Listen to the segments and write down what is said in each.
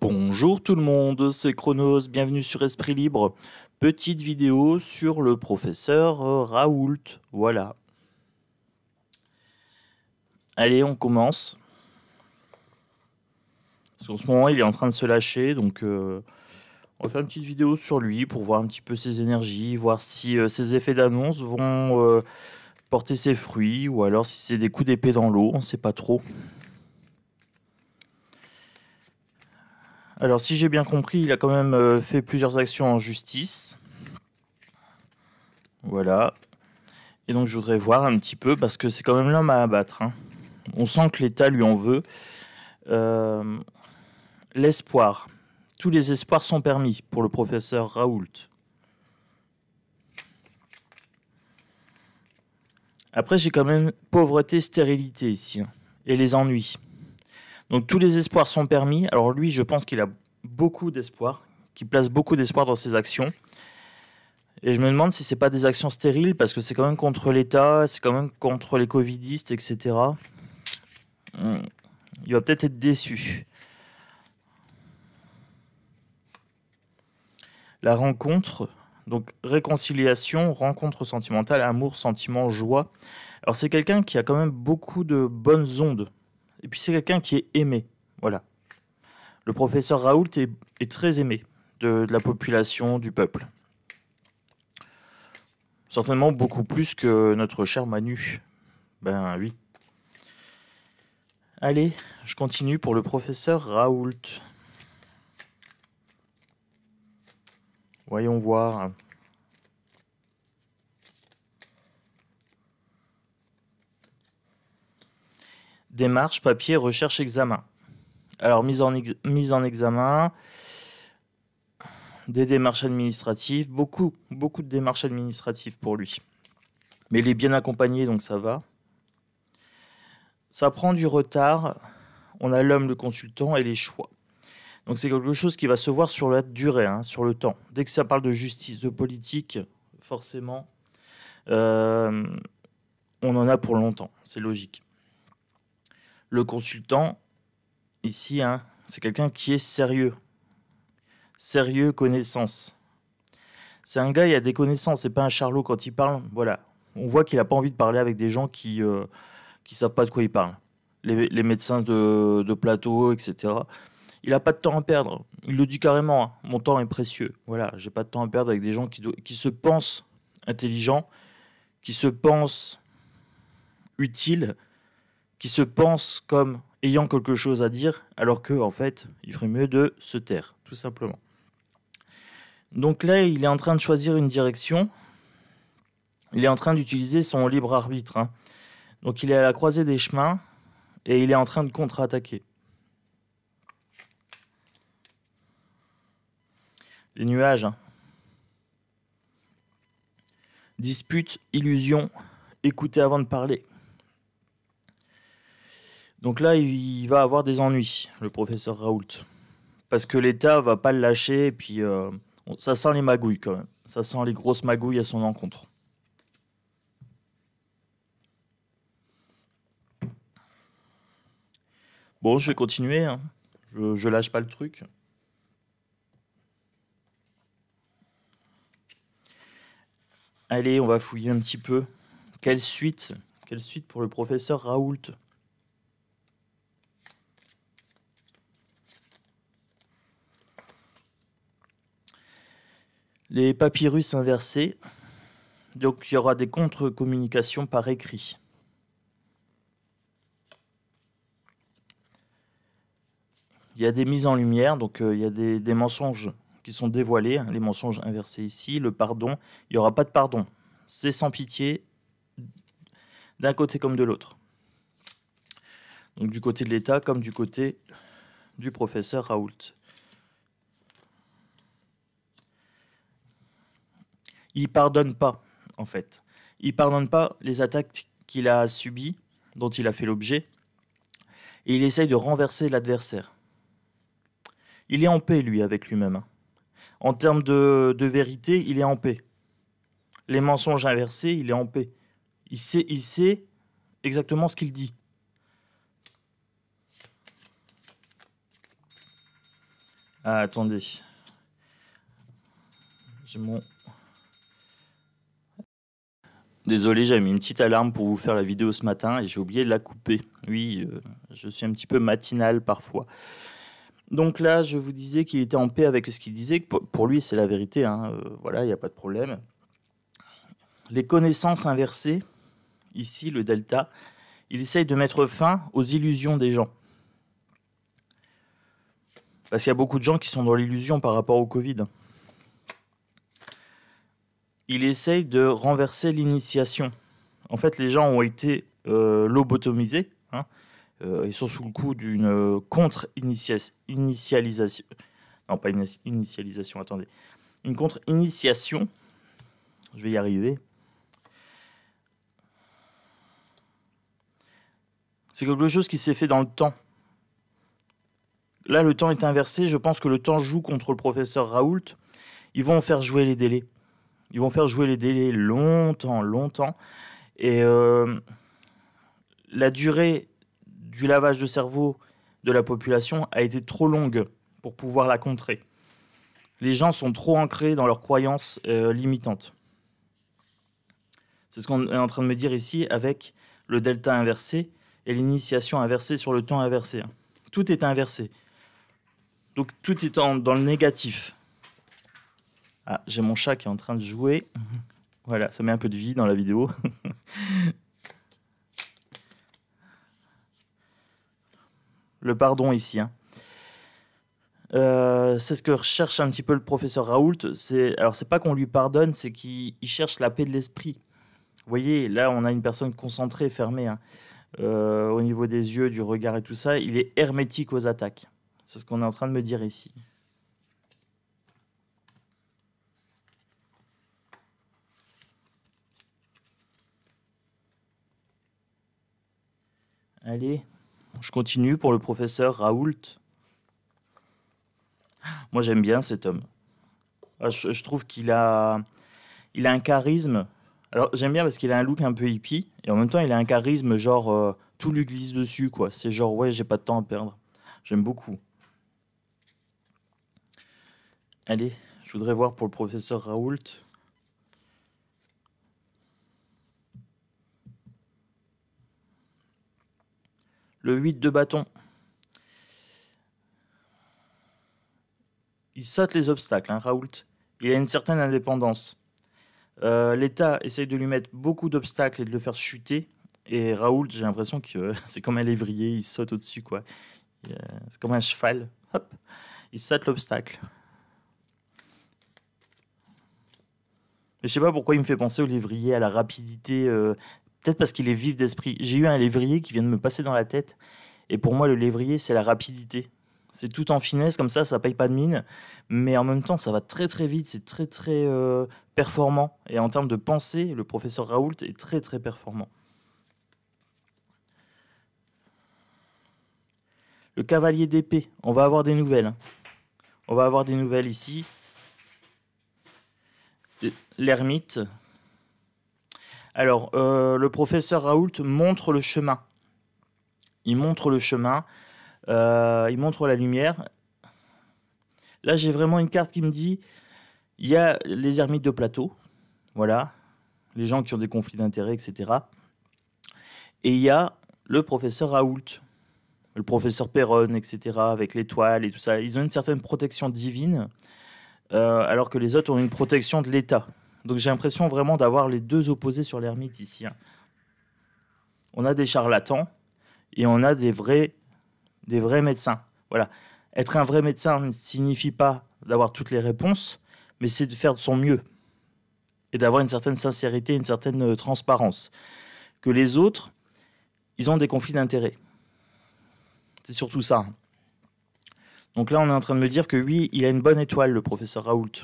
Bonjour tout le monde, c'est Chronos, bienvenue sur Esprit Libre. Petite vidéo sur le professeur Raoult, voilà. Allez, on commence. Parce qu'en ce moment, il est en train de se lâcher, donc on va faire une petite vidéo sur lui pour voir un petit peu ses énergies, voir si ses effets d'annonce vont porter ses fruits, ou alors si c'est des coups d'épée dans l'eau, on ne sait pas trop. Alors, si j'ai bien compris, il a quand même fait plusieurs actions en justice. Voilà. Et donc, je voudrais voir un petit peu, parce que c'est quand même l'homme à abattre. Hein. On sent que l'État lui en veut. L'espoir. Tous les espoirs sont permis pour le professeur Raoult. Après, j'ai quand même pauvreté, stérilité ici. Hein, et les ennuis. Donc, tous les espoirs sont permis. Alors, lui, je pense qu'il a beaucoup d'espoir, qu'il place beaucoup d'espoir dans ses actions. Et je me demande si c'est pas des actions stériles, parce que c'est quand même contre l'État, c'est quand même contre les covidistes, etc. Il va peut-être être déçu. La rencontre, donc réconciliation, rencontre sentimentale, amour, sentiment, joie. Alors c'est quelqu'un qui a quand même beaucoup de bonnes ondes. Et puis c'est quelqu'un qui est aimé. Voilà. Le professeur Raoult est très aimé de la population, du peuple. Certainement beaucoup plus que notre cher Manu. Ben oui. Allez, je continue pour le professeur Raoult. Voyons voir. Démarche, papier, recherche, examen. Alors, mise en examen, des démarches administratives, beaucoup de démarches administratives pour lui. Mais il est bien accompagné, donc ça va. Ça prend du retard. On a l'homme, le consultant et les choix. Donc c'est quelque chose qui va se voir sur la durée, hein, sur le temps. Dès que ça parle de justice, de politique, forcément, on en a pour longtemps. C'est logique. Le consultant, ici, hein, c'est quelqu'un qui est sérieux. Sérieux, connaissance. C'est un gars, il a des connaissances, c'est pas un charlot quand il parle. Voilà. On voit qu'il n'a pas envie de parler avec des gens qui savent pas de quoi il parle. Les médecins de plateau, etc. Il n'a pas de temps à perdre. Il le dit carrément. Hein. Mon temps est précieux. Voilà, j'ai pas de temps à perdre avec des gens qui se pensent intelligents, qui se pensent utiles, qui se pensent comme ayant quelque chose à dire, alors que en fait, il ferait mieux de se taire, tout simplement. Donc là, il est en train de choisir une direction. Il est en train d'utiliser son libre arbitre. Hein. Donc il est à la croisée des chemins et il est en train de contre-attaquer. Les nuages. Hein. Dispute, illusion, écouter avant de parler. Donc là, il va avoir des ennuis, le professeur Raoult. Parce que l'État va pas le lâcher et puis ça sent les magouilles quand même. Ça sent les grosses magouilles à son encontre. Bon, je vais continuer. Hein. Je lâche pas le truc. Allez, on va fouiller un petit peu. Quelle suite pour le professeur Raoult? Les papyrus inversés. Donc, il y aura des contre-communications par écrit. Il y a des mises en lumière, donc il y a des mensonges qui sont dévoilés, hein, les mensonges inversés ici. Le pardon, il n'y aura pas de pardon. C'est sans pitié, d'un côté comme de l'autre. Donc du côté de l'État comme du côté du professeur Raoult. Il ne pardonne pas, en fait. Il ne pardonne pas les attaques qu'il a subies, dont il a fait l'objet, et il essaye de renverser l'adversaire. Il est en paix, lui, avec lui-même. Hein. En termes de vérité, il est en paix. Les mensonges inversés, il est en paix. Il sait exactement ce qu'il dit. Ah, attendez. J'ai mon... Désolé, j'avais mis une petite alarme pour vous faire la vidéo ce matin et j'ai oublié de la couper. Oui, je suis un petit peu matinal parfois. Donc là, je vous disais qu'il était en paix avec ce qu'il disait. Que pour lui, c'est la vérité. Hein. Voilà, il n'y a pas de problème. Les connaissances inversées, ici, le delta, il essaye de mettre fin aux illusions des gens. Parce qu'il y a beaucoup de gens qui sont dans l'illusion par rapport au Covid. Il essaye de renverser l'initiation. En fait, les gens ont été lobotomisés. Hein. Ils sont sous le coup d'une contre-initialisation. Non, pas une initialisation, attendez. Une contre-initiation. Je vais y arriver. C'est quelque chose qui s'est fait dans le temps. Là, le temps est inversé. Je pense que le temps joue contre le professeur Raoult. Ils vont faire jouer les délais. Ils vont faire jouer les délais longtemps, longtemps. Et la durée du lavage de cerveau de la population a été trop longue pour pouvoir la contrer. Les gens sont trop ancrés dans leurs croyances limitantes. C'est ce qu'on est en train de me dire ici avec le delta inversé et l'initiation inversée sur le temps inversé. Tout est inversé. Donc tout est dans le négatif. Ah, j'ai mon chat qui est en train de jouer. Voilà, ça met un peu de vie dans la vidéo. Le pardon ici. Hein. C'est ce que recherche un petit peu le professeur Raoult. Alors, c'est pas qu'on lui pardonne, c'est qu'il cherche la paix de l'esprit. Vous voyez, là, on a une personne concentrée, fermée. Hein. Au niveau des yeux, du regard et tout ça, il est hermétique aux attaques. C'est ce qu'on est en train de me dire ici. Allez, je continue pour le professeur Raoult. Moi, j'aime bien cet homme. Je trouve qu'il a un charisme. Alors, j'aime bien parce qu'il a un look un peu hippie. Et en même temps, il a un charisme genre tout lui glisse dessus, quoi. C'est genre, ouais, j'ai pas de temps à perdre. J'aime beaucoup. Allez, je voudrais voir pour le professeur Raoult. Le 8 de bâton. Il saute les obstacles, hein, Raoult. Il a une certaine indépendance. L'État essaye de lui mettre beaucoup d'obstacles et de le faire chuter. Et Raoult, j'ai l'impression que c'est comme un lévrier, il saute au-dessus, quoi. C'est comme un cheval. Hop, il saute l'obstacle. Mais je sais pas pourquoi il me fait penser au lévrier, à la rapidité. Peut-être parce qu'il est vif d'esprit. J'ai eu un lévrier qui vient de me passer dans la tête. Et pour moi, le lévrier, c'est la rapidité. C'est tout en finesse, comme ça paye pas de mine. Mais en même temps, ça va très très vite. C'est très très performant. Et en termes de pensée, le professeur Raoult est très très performant. Le cavalier d'épée. On va avoir des nouvelles. Hein. On va avoir des nouvelles ici. L'ermite. Alors, le professeur Raoult montre le chemin. Il montre le chemin. Il montre la lumière. Là, j'ai vraiment une carte qui me dit il y a les ermites de plateau. Voilà. Les gens qui ont des conflits d'intérêts, etc. Et il y a le professeur Raoult. Le professeur Perron, etc. Avec l'étoile et tout ça. Ils ont une certaine protection divine. Alors que les autres ont une protection de l'État. Donc j'ai l'impression vraiment d'avoir les deux opposés sur l'ermite ici. Hein. On a des charlatans et on a des vrais médecins. Voilà. Être un vrai médecin ne signifie pas d'avoir toutes les réponses, mais c'est de faire de son mieux et d'avoir une certaine sincérité, une certaine transparence. Que les autres, ils ont des conflits d'intérêts. C'est surtout ça. Donc là, on est en train de me dire que oui, il a une bonne étoile, le professeur Raoult.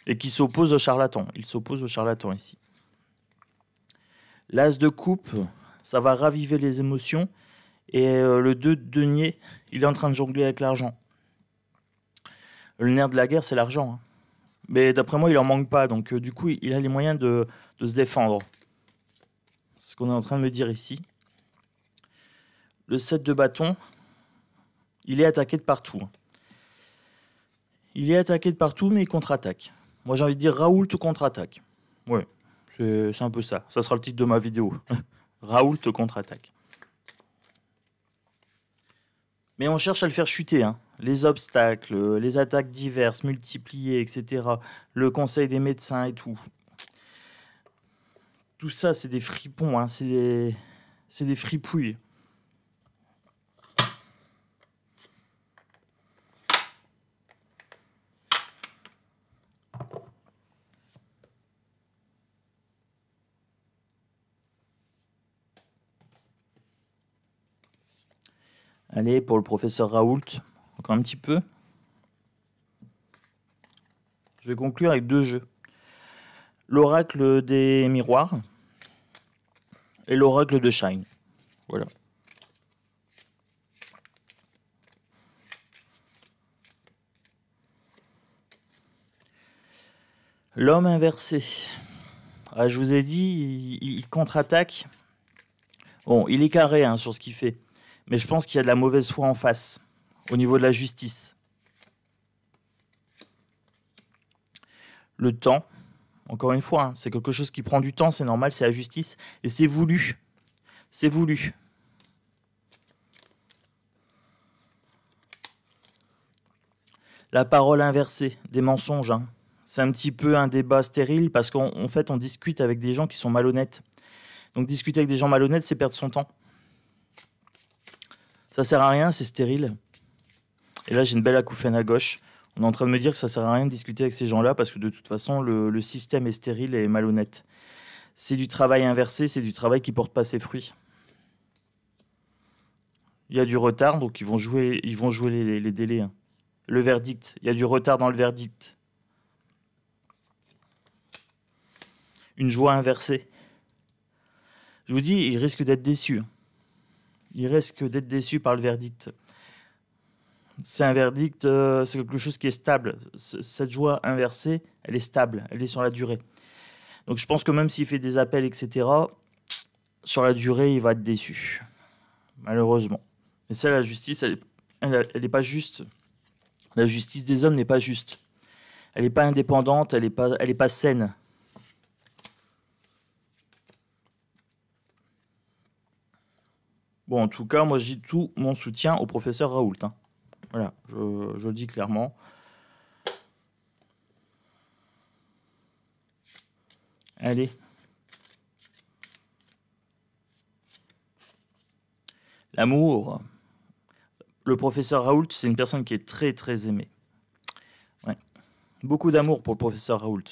Et qui s'oppose aux charlatans. Il s'oppose aux charlatans ici. L'as de coupe, ça va raviver les émotions. Et le 2 de denier, il est en train de jongler avec l'argent. Le nerf de la guerre, c'est l'argent. Hein. Mais d'après moi, il en manque pas. Donc du coup, il a les moyens de se défendre. C'est ce qu'on est en train de me dire ici. Le 7 de bâton, il est attaqué de partout. Il est attaqué de partout, mais il contre-attaque. Moi, j'ai envie de dire Raoult contre-attaque. Ouais, c'est un peu ça. Ça sera le titre de ma vidéo. Raoult contre-attaque. Mais on cherche à le faire chuter, hein. Les obstacles, les attaques diverses, multipliées, etc. Le conseil des médecins et tout. Tout ça, c'est des fripons, hein. C'est des fripouilles. Allez, pour le professeur Raoult, encore un petit peu. Je vais conclure avec 2 jeux. L'oracle des miroirs et l'oracle de Shine. Voilà. L'homme inversé. Ah, je vous ai dit, il contre-attaque. Bon, il est carré hein, sur ce qu'il fait. Mais je pense qu'il y a de la mauvaise foi en face, au niveau de la justice. Le temps, encore une fois, hein, c'est quelque chose qui prend du temps, c'est normal, c'est la justice. Et c'est voulu. C'est voulu. La parole inversée, des mensonges. Hein. C'est un petit peu un débat stérile parce qu'en fait, on discute avec des gens qui sont malhonnêtes. Donc discuter avec des gens malhonnêtes, c'est perdre son temps. Ça sert à rien, c'est stérile. Et là, j'ai une belle acouphène à gauche. On est en train de me dire que ça sert à rien de discuter avec ces gens-là parce que de toute façon, le système est stérile et malhonnête. C'est du travail inversé, c'est du travail qui ne porte pas ses fruits. Il y a du retard, donc ils vont jouer les délais. Hein. Le verdict, il y a du retard dans le verdict. Une joie inversée. Je vous dis, il risque d'être déçu. Il risque d'être déçu par le verdict. C'est un verdict, c'est quelque chose qui est stable. Cette joie inversée, elle est stable, elle est sur la durée. Donc je pense que même s'il fait des appels, etc., sur la durée, il va être déçu. Malheureusement. Mais ça, la justice, elle n'est pas juste. La justice des hommes n'est pas juste. Elle n'est pas indépendante, elle n'est pas saine. Bon, en tout cas, moi, je dis tout mon soutien au professeur Raoult. Hein. Voilà, je le dis clairement. Allez. L'amour. Le professeur Raoult, c'est une personne qui est très, très aimée. Ouais. Beaucoup d'amour pour le professeur Raoult.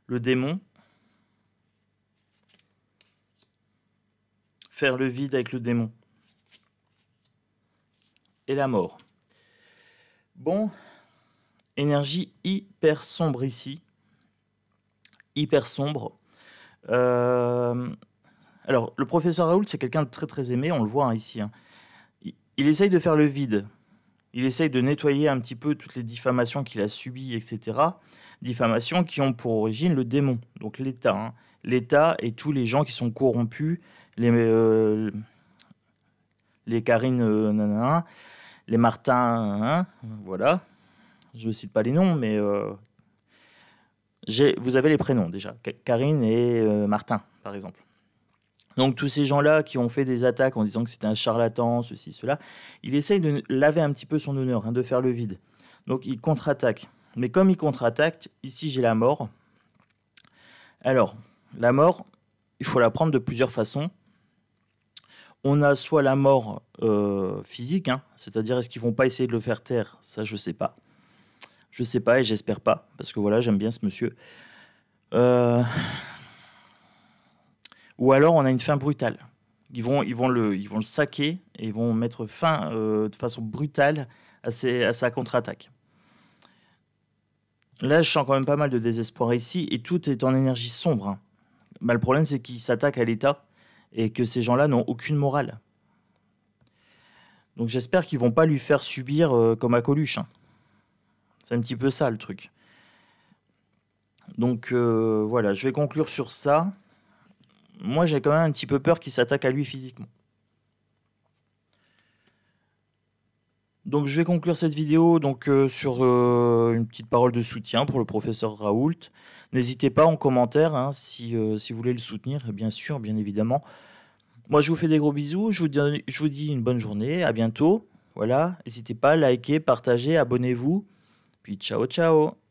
Le démon. Faire le vide avec le démon. Et la mort. Bon, énergie hyper sombre ici. Hyper sombre. Alors, le professeur Raoult, c'est quelqu'un de très très aimé, on le voit hein, ici. Hein. Il essaye de faire le vide. Il essaye de nettoyer un petit peu toutes les diffamations qu'il a subies, etc. Diffamations qui ont pour origine le démon, donc l'État. Hein. L'État et tous les gens qui sont corrompus, les Karine, nanana, les Martin, hein, voilà. Je ne cite pas les noms, mais vous avez les prénoms déjà. Karine et Martin, par exemple. Donc tous ces gens-là qui ont fait des attaques en disant que c'était un charlatan, ceci, cela, il essaye de laver un petit peu son honneur, hein, de faire le vide. Donc il contre-attaque. Mais comme il contre-attaque, ici j'ai la mort. Alors, la mort, il faut la prendre de plusieurs façons. On a soit la mort physique, hein, c'est-à-dire est-ce qu'ils vont pas essayer de le faire taire? Ça, je sais pas. Je sais pas et j'espère pas, parce que voilà, j'aime bien ce monsieur. Ou alors on a une fin brutale. Ils vont le saquer et ils vont mettre fin de façon brutale à sa contre-attaque. Là, je sens quand même pas mal de désespoir ici et tout est en énergie sombre. Hein. Bah, le problème, c'est qu'ils s'attaquent à l'État et que ces gens-là n'ont aucune morale. Donc j'espère qu'ils vont pas lui faire subir comme à Coluche. Hein. C'est un petit peu ça le truc. Donc voilà, je vais conclure sur ça. moi j'ai quand même un petit peu peur qu'il s'attaque à lui physiquement. Donc je vais conclure cette vidéo sur une petite parole de soutien pour le professeur Raoult. N'hésitez pas en commentaire hein, si vous voulez le soutenir, bien sûr, bien évidemment. Moi je vous fais des gros bisous, je vous dis une bonne journée, à bientôt. Voilà, n'hésitez pas à liker, partager, abonnez-vous. Puis ciao ciao.